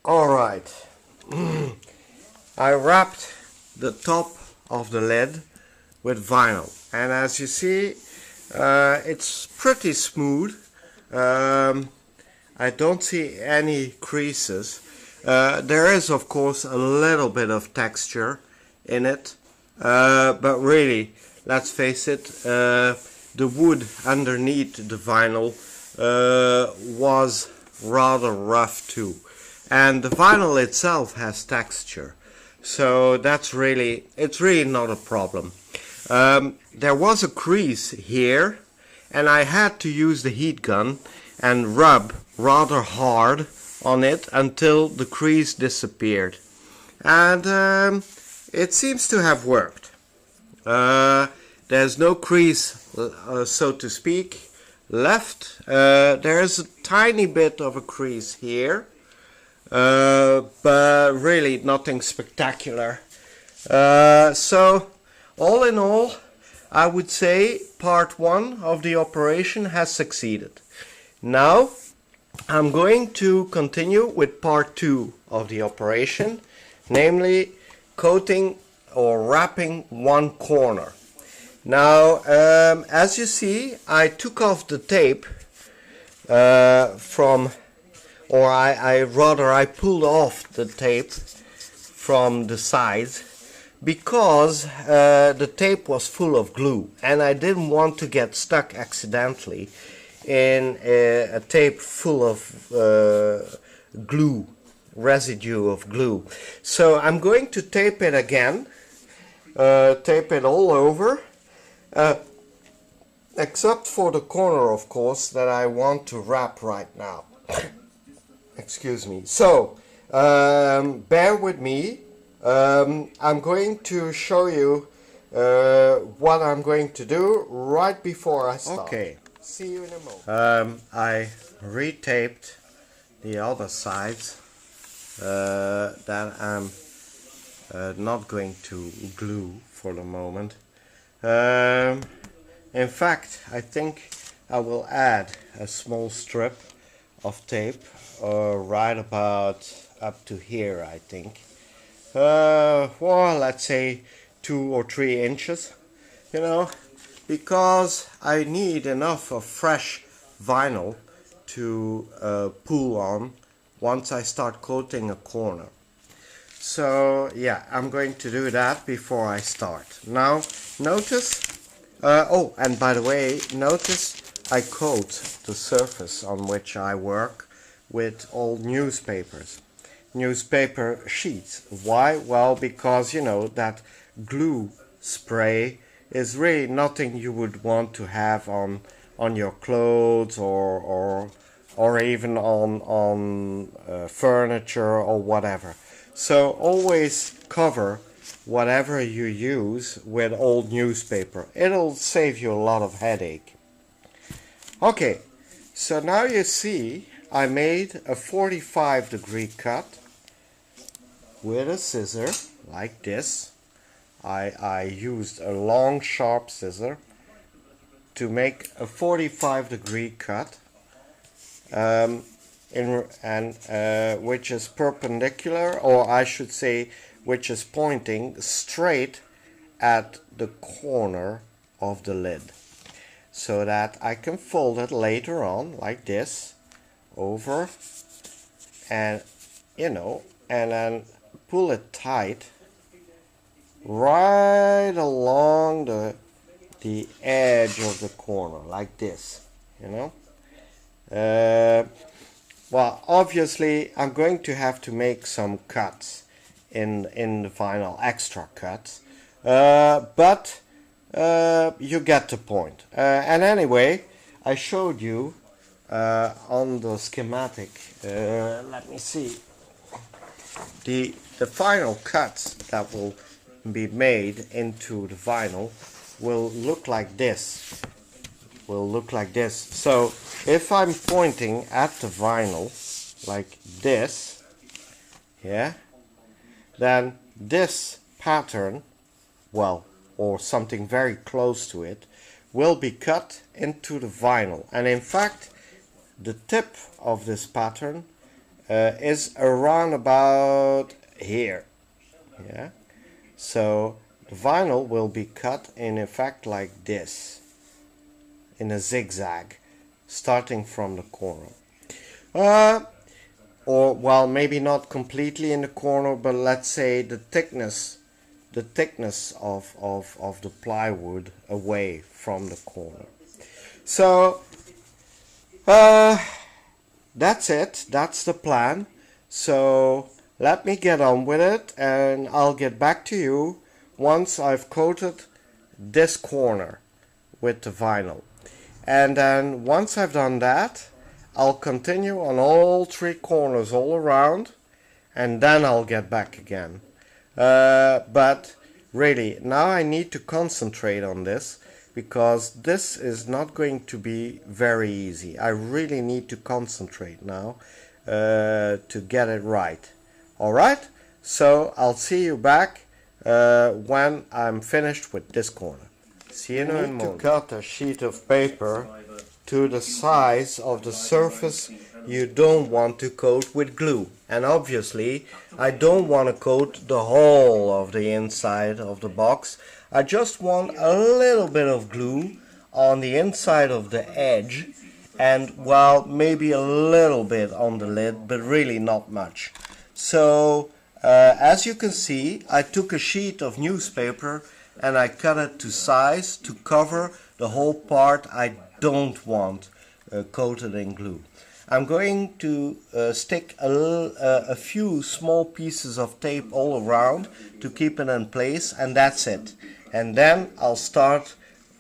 Alright, I wrapped the top of the lid with vinyl, and as you see it's pretty smooth. I don't see any creases. There is of course a little bit of texture in it, but really, let's face it, the wood underneath the vinyl was rather rough too, and the vinyl itself has texture, so it's really not a problem. There was a crease here, and I had to use the heat gun and rub rather hard on it until the crease disappeared, and it seems to have worked. There's no crease, so to speak, left. There is a tiny bit of a crease here, but really nothing spectacular. So all in all, I would say part 1 of the operation has succeeded. Now I'm going to continue with part 2 of the operation, namely coating or wrapping one corner. Now, as you see, I took off the tape I pulled off the tape from the sides, because the tape was full of glue, and I didn't want to get stuck accidentally in a tape full of glue, residue of glue. So I'm going to tape it again, tape it all over, except for the corner, of course, that I want to wrap right now. Excuse me. So bear with me. I'm going to show you what I'm going to do right before I start. Okay. See you in a moment. I retaped the other sides that I'm not going to glue for the moment. In fact, I think I will add a small strip of tape right about up to here, I think. Well, let's say 2 or 3 inches, you know, because I need enough of fresh vinyl to pull on once I start coating a corner. So yeah, I'm going to do that before I start. Now notice, oh, and by the way, notice I coat the surface on which I work with old newspaper sheets. Why? Well, because you know that glue spray is really nothing you would want to have on your clothes or even on furniture or whatever. So always cover whatever you use with old newspaper. It'll save you a lot of headache. Okay, so now you see I made a 45-degree cut with a scissor like this. I used a long sharp scissor to make a 45-degree cut, which is perpendicular, or I should say which is pointing straight at the corner of the lid, so that I can fold it later on like this over, and you know, and then pull it tight right along the edge of the corner like this, you know. Well, obviously I'm going to have to make some cuts in the vinyl, extra cuts, but you get the point. And anyway, I showed you on the schematic, let me see, the final cuts that will be made into the vinyl will look like this. So if I'm pointing at the vinyl like this, yeah, then this pattern, well, or something very close to it, will be cut into the vinyl. And in fact, the tip of this pattern is around about here. Yeah. So the vinyl will be cut in effect like this, in a zigzag, starting from the corner. Or well, maybe not completely in the corner, but let's say the thickness of the plywood away from the corner. So that's it. That's the plan. So let me get on with it, and I'll get back to you once I've coated this corner with the vinyl. And then once I've done that, I'll continue on all three corners all around, and then I'll get back again. But really, now I need to concentrate on this, because this is not going to be very easy. I really need to concentrate now to get it right. Alright, so I'll see you back when I'm finished with this corner. See you in a moment. To cut a sheet of paper to the size of the surface you don't want to coat with glue. And obviously I don't want to coat the whole of the inside of the box. I just want a little bit of glue on the inside of the edge, and well, maybe a little bit on the lid, but really not much. So as you can see, I took a sheet of newspaper and I cut it to size to cover the whole part I don't want coated in glue. I'm going to stick a few small pieces of tape all around to keep it in place, and that's it. And then I'll start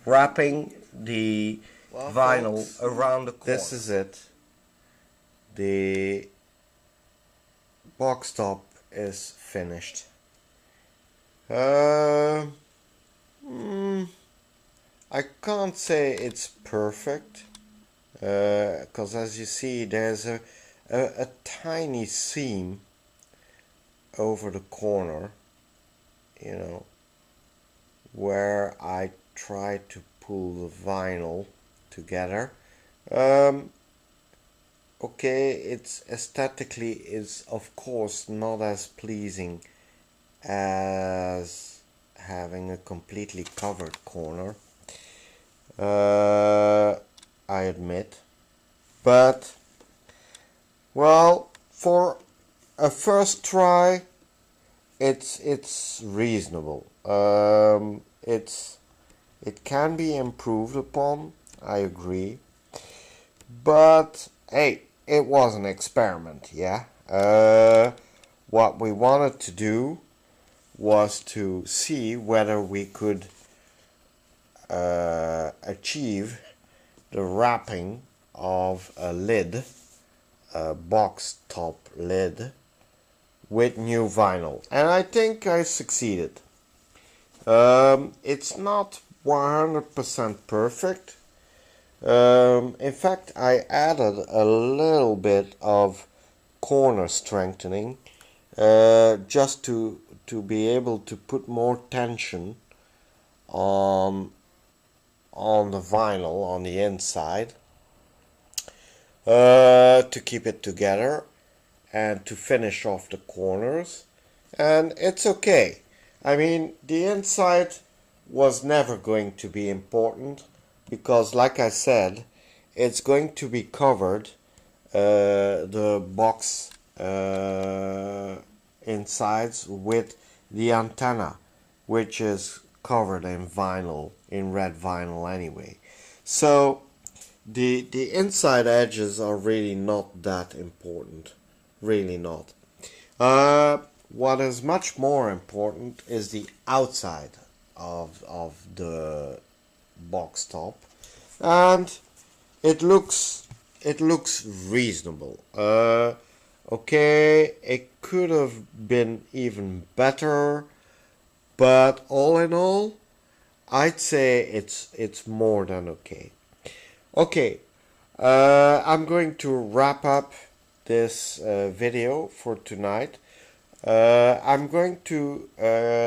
wrapping the vinyl around the corner. This is it. The box top is finished. I can't say it's perfect, because as you see, there's a tiny seam over the corner, you know, where I try to pull the vinyl together. Okay, it's aesthetically is of course not as pleasing as having a completely covered corner, I admit, but well, for a first try it's reasonable. It can be improved upon, I agree, but hey, it was an experiment, yeah. What we wanted to do was to see whether we could achieve the wrapping of a lid, a box top lid, with new vinyl, and I think I succeeded. It's not 100% perfect. In fact, I added a little bit of corner strengthening just to be able to put more tension on the vinyl on the inside, to keep it together and to finish off the corners, and it's okay. I mean, the inside was never going to be important, because like I said, it's going to be covered, the box insides, with the antenna, which is covered in vinyl, in red vinyl anyway. So the inside edges are really not that important, really not. What is much more important is the outside of the box top, and it looks reasonable. Okay, it could have been even better, but all in all, I'd say it's more than okay. Okay, I'm going to wrap up this video for tonight. I'm going to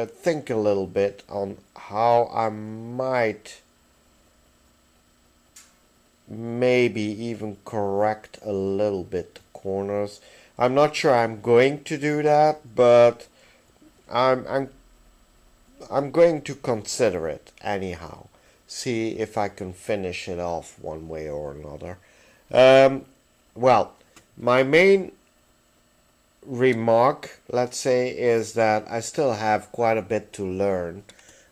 think a little bit on how I might maybe even correct a little bit the corners. I'm not sure I'm going to do that, but I'm I'm I'm going to consider it anyhow. See if I can finish it off one way or another. Um, well, my main remark, let's say, is that I still have quite a bit to learn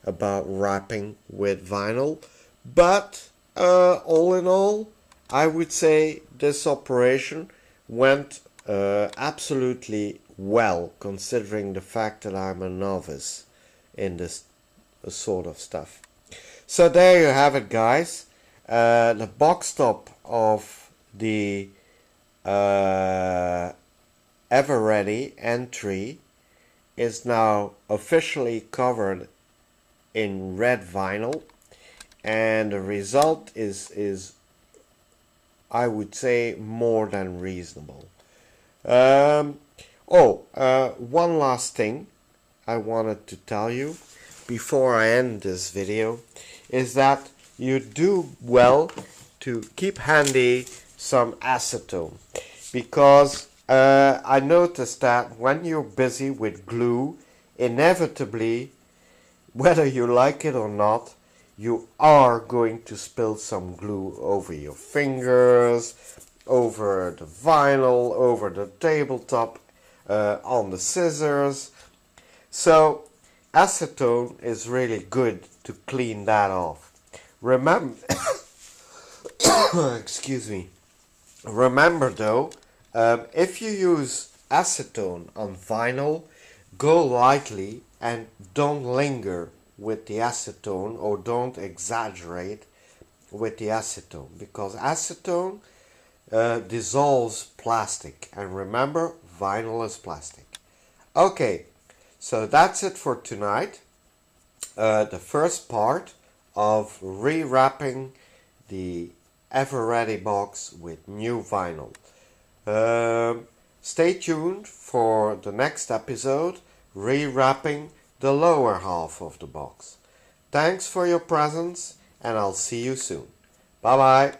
about wrapping with vinyl, but all in all, I would say this operation went absolutely well, considering the fact that I'm a novice in this sort of stuff. So there you have it, guys. The box top of the uh, EverReady N3 is now officially covered in red vinyl, and the result is I would say more than reasonable. One last thing I wanted to tell you before I end this video is that you do well to keep handy some acetone, because I noticed that when you're busy with glue, inevitably, whether you like it or not, you are going to spill some glue over your fingers, over the vinyl, over the tabletop, on the scissors. So acetone is really good to clean that off. Remember, excuse me. Remember though, if you use acetone on vinyl, go lightly and don't linger with the acetone, or don't exaggerate with the acetone, because acetone dissolves plastic, and remember, vinyl is plastic. Okay, so that's it for tonight. The first part of rewrapping the EverReady box with new vinyl. Stay tuned for the next episode, rewrapping the lower half of the box. Thanks for your presence, and I'll see you soon. Bye bye.